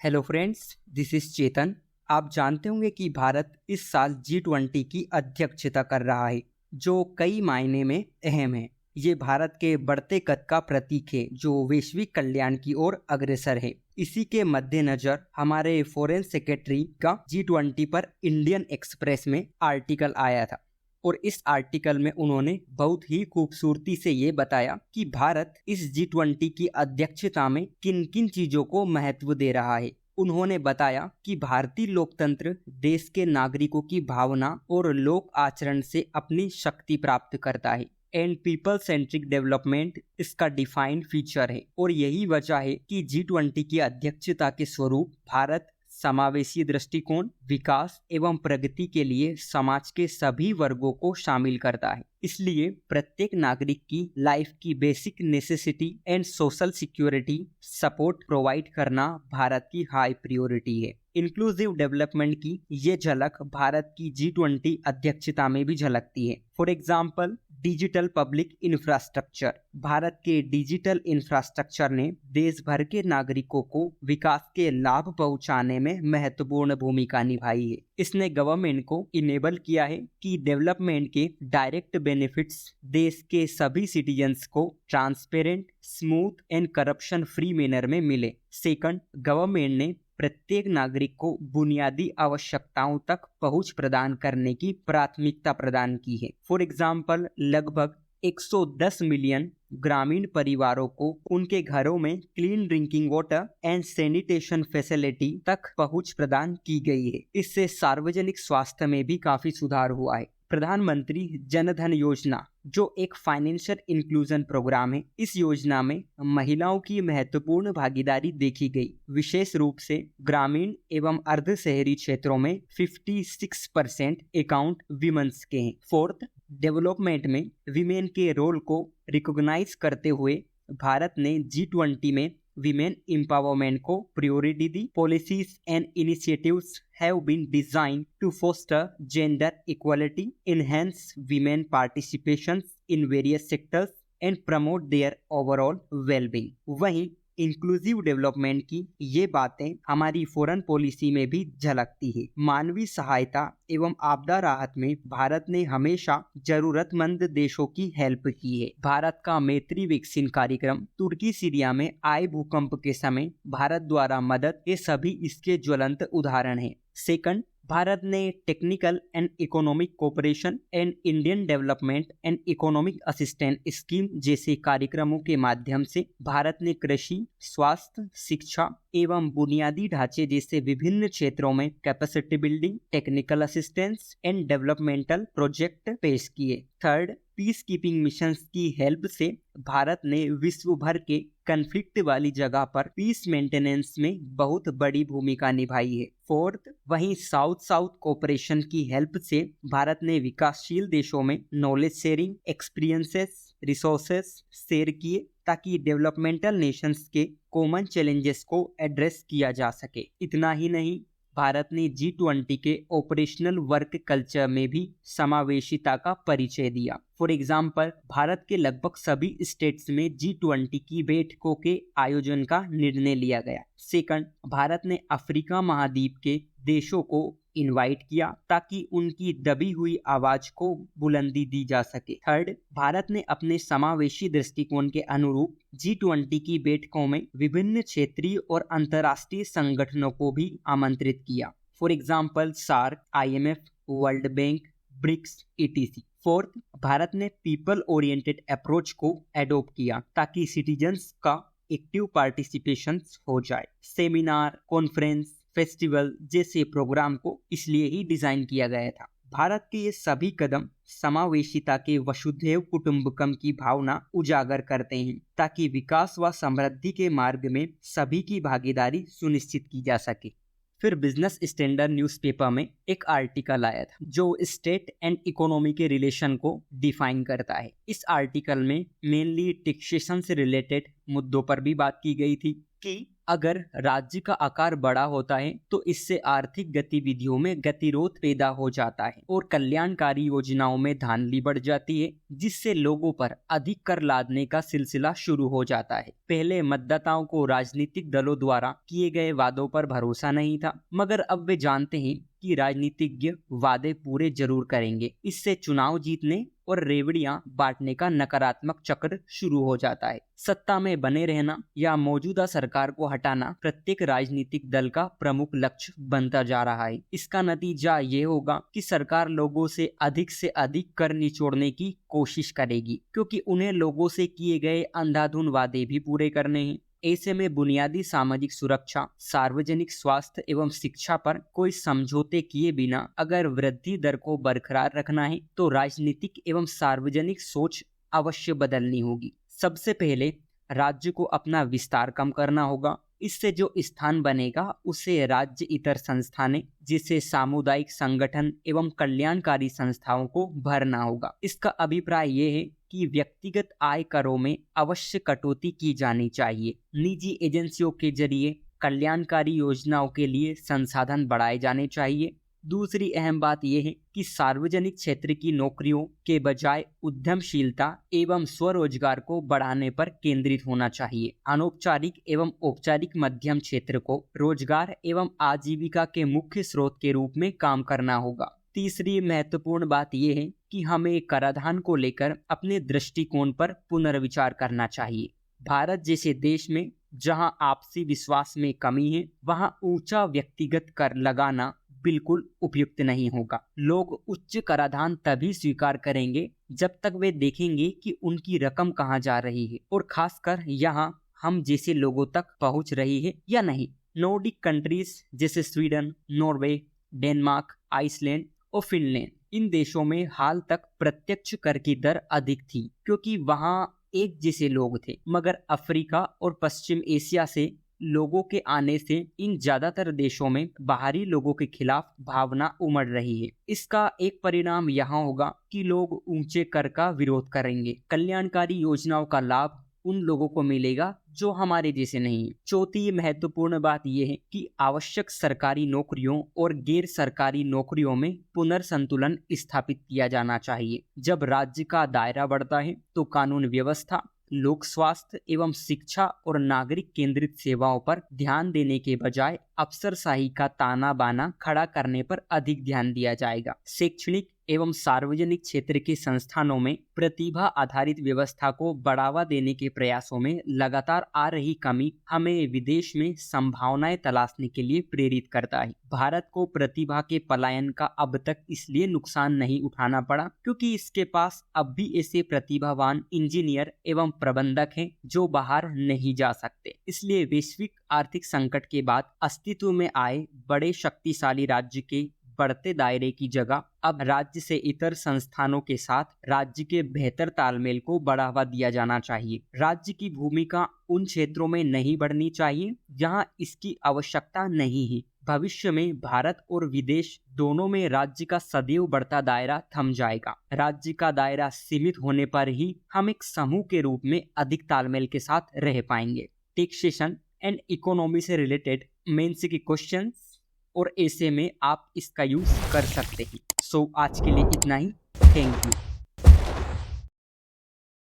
Hello friends, this is चेतन। आप जानते होंगे कि भारत इस साल G20 की अध्यक्षता कर रहा है, जो कई मायने में अहम है। ये भारत के बढ़ते कद का प्रतीक है, जो वैश्विक कल्याण की ओर अग्रसर है। इसी के मद्देनजर हमारे फॉरेन सेक्रेटरी का G20 पर इंडियन एक्सप्रेस में आर्टिकल आया था और इस आर्टिकल में उन्होंने बहुत ही खूबसूरती से ये बताया कि भारत इस G20 की अध्यक्षता में किन किन चीजों को महत्व दे रहा है। उन्होंने बताया कि भारतीय लोकतंत्र देश के नागरिकों की भावना और लोक आचरण से अपनी शक्ति प्राप्त करता है एंड पीपल सेंट्रिक डेवलपमेंट इसका डिफाइंड फीचर है। और यही वजह है कि G20 की अध्यक्षता के स्वरूप भारत समावेशी दृष्टिकोण, विकास एवं प्रगति के लिए समाज के सभी वर्गों को शामिल करता है। इसलिए प्रत्येक नागरिक की लाइफ की basic necessity and social security support provide करना भारत की हाई प्रायोरिटी है। इंक्लूसिव डेवलपमेंट की ये झलक भारत की G20 अध्यक्षता में भी झलकती है। For example, digital public infrastructure. Bharat के डिजिटल इंफ्रास्ट्रक्चर ने देश भर के नागरिकों को विकास के लाभ पहुंचाने में महत्वपूर्ण भूमिका निभाई है। इसने गवर्नमेंट को इनेबल किया है कि डेवलपमेंट के डायरेक्ट बेनिफिट्स देश के सभी सिटीजन्स को transparent, smooth and corruption free manner में मिले। सेकंड, गवर्नमेंट ने प्रत्येक नागरिक को बुनियादी आवश्यकताओं तक पहुंच प्रदान करने की प्राथमिकता प्रदान की है। फॉर एग्जाम्पल, लगभग 110 मिलियन ग्रामीण परिवारों को उनके घरों में clean drinking water and sanitation facility तक पहुंच प्रदान की गई है। इससे सार्वजनिक स्वास्थ्य में भी काफी सुधार हुआ है। प्रधानमंत्री जन धन योजना, जो एक फाइनेंशियल इंक्लूजन प्रोग्राम है, इस योजना में महिलाओं की महत्वपूर्ण भागीदारी देखी गई। विशेष रूप से ग्रामीण एवं अर्ध शहरी क्षेत्रों में 56% अकाउंट विमेन्स के हैं। फोर्थ, डेवलपमेंट में विमेन के रोल को रिकॉग्नाइज करते हुए भारत ने G20 में विमेन एम्पावरमेंट को priority the. Policies and initiatives have been designed to foster gender equality, enhance women participation in various sectors and promote their overall well-being। वहीं inclusive development की ये बातें हमारी फॉरेन पॉलिसी में भी झलकती है। मानवीय सहायता एवं आपदा राहत में भारत ने हमेशा जरूरतमंद देशों की हेल्प की है। भारत का मैत्री वैक्सीन कार्यक्रम, तुर्की सीरिया में आए भूकंप के समय भारत द्वारा मदद, ये सभी इसके ज्वलंत उदाहरण हैं। सेकंड, भारत ने technical and economic cooperation and Indian development and economic assistance scheme जैसे कार्यक्रमों के माध्यम से भारत ने कृषि, स्वास्थ्य, शिक्षा एवं बुनियादी ढांचे जैसे विभिन्न क्षेत्रों में capacity building, technical assistance and developmental project पेश किए। थर्ड, पीस कीपिंग मिशन की हेल्प से भारत ने विश्व भर के कन्फ्लिक्ट वाली जगह पर पीस मेंटेनेंस में बहुत बड़ी भूमिका निभाई है। फोर्थ, वहीं साउथ साउथ कोऑपरेशन की हेल्प से भारत ने विकासशील देशों में knowledge sharing, experiences, resources share किए ताकि डेवलपमेंटल नेशंस के कॉमन चैलेंजेस को एड्रेस किया जा सके। इतना ही नहीं, भारत ने G20 के ऑपरेशनल वर्क कल्चर में भी समावेशिता का परिचय दिया। फॉर एग्जाम्पल, भारत के लगभग सभी स्टेट्स में G20 की बैठकों के आयोजन का निर्णय लिया गया। सेकंड, भारत ने अफ्रीका महाद्वीप के देशों को इनवाइट किया ताकि उनकी दबी हुई आवाज को बुलंदी दी जा सके। थर्ड, भारत ने अपने समावेशी दृष्टिकोण के अनुरूप G20 की बैठकों में विभिन्न क्षेत्रीय और अंतर्राष्ट्रीय संगठनों को भी आमंत्रित किया। For example, SAARC, IMF, world bank, BRICS etc। Fourth, Bharat ने पीपल ओरिएंटेड अप्रोच को एडॉप्ट किया ताकि सिटीजन्स का एक्टिव पार्टिसिपेशन हो जाए। सेमिनार, कॉन्फ्रेंस, फेस्टिवल जैसे प्रोग्राम को इसलिए ही डिजाइन किया गया था। भारत के ये सभी कदम समावेशिता के वसुधैव कुटुंबकम की भावना उजागर करते हैं ताकि विकास व समृद्धि के मार्ग में सभी की भागीदारी सुनिश्चित की जा सके। फिर बिजनेस स्टैंडर्ड न्यूज़पेपर में एक आर्टिकल आया था जो स्टेट एंड इकोनॉमी के रिलेशन को डिफाइन करता है। इस आर्टिकल में मेनली टैक्सेशन से रिलेटेड मुद्दों पर भी बात की गई थी कि अगर राज्य का आकार बड़ा होता है तो इससे आर्थिक गतिविधियों में गतिरोध पैदा हो जाता है और कल्याणकारी योजनाओं में धांधली बढ़ जाती है, जिससे लोगों पर अधिक कर लादने का सिलसिला शुरू हो जाता है। पहले मतदाताओं को राजनीतिक दलों द्वारा किए गए वादों पर भरोसा नहीं था, मगर अब वे जानते हैं कि राजनीतिज्ञ वादे पूरे जरूर करेंगे। इससे चुनाव जीतने और रेवड़ियां बांटने का नकारात्मक चक्र शुरू हो जाता है। सत्ता में बने रहना या मौजूदा सरकार को हटाना प्रत्येक राजनीतिक दल का प्रमुख लक्ष्य बनता जा रहा है। इसका नतीजा ये होगा कि सरकार लोगों से अधिक कर निचोड़ने की कोशिश करेगी, क्योंकि उन्हें लोगों से किए गए अंधाधुंध वादे भी पूरे करने हैं। ऐसे में बुनियादी सामाजिक सुरक्षा, सार्वजनिक स्वास्थ्य एवं शिक्षा पर कोई समझौते किए बिना अगर वृद्धि दर को बरकरार रखना है तो राजनीतिक एवं सार्वजनिक सोच अवश्य बदलनी होगी। सबसे पहले राज्य को अपना विस्तार कम करना होगा। इससे जो स्थान बनेगा उसे राज्य इतर संस्थानें, जिसे सामुदायिक संगठन एवं कल्याणकारी संस्थाओं को भरना होगा। इसका अभिप्राय ये है कि व्यक्तिगत आय करों में अवश्य कटौती की जानी चाहिए। निजी एजेंसियों के जरिए कल्याणकारी योजनाओं के लिए संसाधन बढ़ाए जाने चाहिए। दूसरी अहम बात यह है कि सार्वजनिक क्षेत्र की नौकरियों के बजाय उद्यमशीलता एवं स्वरोजगार को बढ़ाने पर केंद्रित होना चाहिए। अनौपचारिक एवं औपचारिक मध्यम क्षेत्र को रोजगार एवं आजीविका के मुख्य स्रोत के रूप में काम करना होगा। तीसरी महत्वपूर्ण बात यह है कि हमें कराधान को लेकर अपने दृष्टिकोण पर पुनर्विचार करना चाहिए। भारत जैसे देश में जहां आपसी विश्वास में कमी है, वहां ऊंचा व्यक्तिगत कर लगाना बिल्कुल उपयुक्त नहीं होगा। लोग उच्च कराधान तभी स्वीकार करेंगे जब तक वे देखेंगे कि उनकी रकम कहां जा रही है और खासकर यहां हम जैसे लोगों तक पहुंच रही है या नहीं। नॉर्डिक कंट्रीज जैसे स्वीडन, नॉर्वे, डेनमार्क, आइसलैंड और फिनलैंड, इन देशों में हाल तक प्रत्यक्ष कर की दर अधिक थी क्योंकि वहां एक जैसे लोग थे, मगर अफ्रीका और पश्चिम एशिया से लोगों के आने से इन ज्यादातर देशों में बाहरी लोगों के खिलाफ भावना उमड़ रही है। इसका एक परिणाम यहाँ होगा कि लोग ऊंचे कर का विरोध करेंगे। कल्याणकारी योजनाओं का लाभ उन लोगों को मिलेगा जो हमारे जैसे नहीं है। चौथी महत्वपूर्ण बात यह है कि आवश्यक सरकारी नौकरियों और गैर सरकारी नौकरियों में पुनर्संतुलन स्थापित किया जाना चाहिए। जब राज्य का दायरा बढ़ता है तो कानून व्यवस्था, लोक स्वास्थ्य एवं शिक्षा और नागरिक केंद्रित सेवाओं पर ध्यान देने के बजाय अफसरशाही का ताना बाना खड़ा करने पर अधिक ध्यान दिया जाएगा। शैक्षणिक एवं सार्वजनिक क्षेत्र के संस्थानों में प्रतिभा आधारित व्यवस्था को बढ़ावा देने के प्रयासों में लगातार आ रही कमी हमें विदेश में संभावनाएं तलाशने के लिए प्रेरित करता है। भारत को प्रतिभा के पलायन का अब तक इसलिए नुकसान नहीं उठाना पड़ा क्योंकि इसके पास अब भी ऐसे प्रतिभावान इंजीनियर एवं प्रबंधक हैं जो बाहर नहीं जा सकते। इसलिए वैश्विक आर्थिक संकट के बाद अस्तित्व में आए बड़े शक्तिशाली राज्य के बढ़ते दायरे की जगह अब राज्य से इतर संस्थानों के साथ राज्य के बेहतर तालमेल को बढ़ावा दिया जाना चाहिए। राज्य की भूमिका उन क्षेत्रों में नहीं बढ़नी चाहिए जहां इसकी आवश्यकता नहीं है। भविष्य में भारत और विदेश दोनों में राज्य का सदैव बढ़ता दायरा थम जाएगा। राज्य का दायरा सीमित होने पर ही हम एक समूह के रूप में अधिक तालमेल के साथ रह पाएंगे। टैक्सेशन एंड इकोनॉमी से रिलेटेड मेंस के क्वेश्चन और ऐसे में आप इसका यूज कर सकते हैं। सो आज के लिए इतना ही। Thank you.